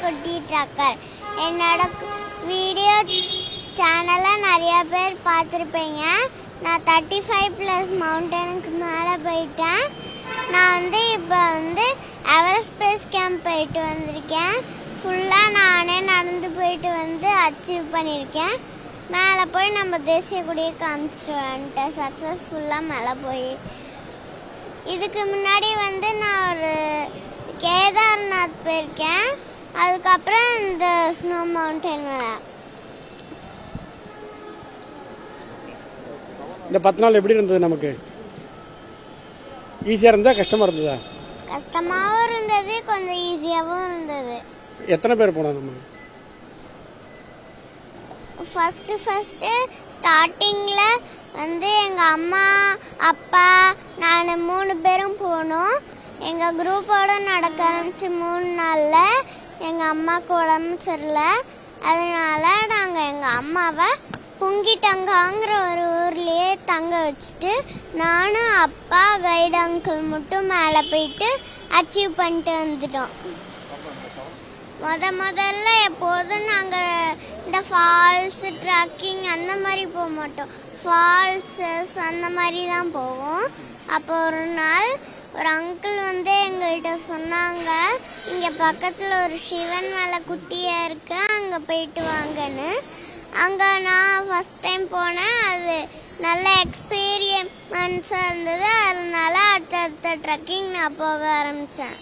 குட்டி ட்ரக்கர். என்னோட வீடியோ சேனலை நிறைய பேர் பார்த்துருப்பீங்க. நான் 35+ மவுண்டனுக்கு மேலே போயிட்டேன். நான் இப்போ எவரெஸ்ட் பேஸ் கேம்ப் போயிட்டு வந்திருக்கேன். ஃபுல்லாக நானே நடந்து போயிட்டு அச்சீவ் பண்ணியிருக்கேன். மேலே போய் நம்ம தேசிய கொடியை காமிச்சிட்டு வந்துட்டேன் சக்ஸஸ்ஃபுல்லாக மேலே போய். இதுக்கு முன்னாடி நான் ஒரு கேதார்நாத் போயிருக்கேன். அதுக்கப்புறம் இந்த ஸ்னோ மவுண்டன் மேலே. இந்த 10 நாள் எப்படி இருந்தது? நமக்கு ஈஸியாக இருந்ததா கஷ்டமாக இருந்ததா? கஷ்டமாகவும் இருந்தது, கொஞ்சம் ஈஸியாகவும் இருந்தது. எத்தனை பேர் போனோம் நம்ம? ஃபஸ்ட்டு ஸ்டார்டிங்கில் எங்கள் அம்மா அப்பா நான் 3 பேரும் போனோம். எங்கள் குரூப்போடு நடக்க ஆரம்பிச்சு 3 நாளில் எங்கள் அம்மாவுக்கு உடம்பு சரியில்லை. அதனால நாங்கள் எங்கள் அம்மாவை புங்கிட்டங்காங்கிற ஒரு ஊர்லேயே தங்க வச்சுட்டு நானும் அப்பா கைடு அங்கிள் மட்டும் மேலே போயிட்டு அச்சீவ் பண்ணிட்டு வந்துட்டோம். முதல்ல எப்போதும் நாங்கள் இந்த ஃபால்ஸு ட்ரக்கிங் அந்த மாதிரி போக மாட்டோம். ஃபால்ஸஸ் அந்த மாதிரி தான் போவோம். அப்போ ஒரு நாள் ஒரு அங்கிள் எங்கள்கிட்ட சொன்னாங்க, இங்கே பக்கத்தில் ஒரு சிவன் மலை குட்டியாக இருக்கு, அங்கே போயிட்டு வாங்கன்னு. அங்கே நான் ஃபஸ்ட் டைம் போனேன். அது நல்ல எக்ஸ்பீரியன்ஸாக இருந்தது. அதனால அடுத்தடுத்த ட்ரக்கிங் நான் போக ஆரம்பித்தேன்.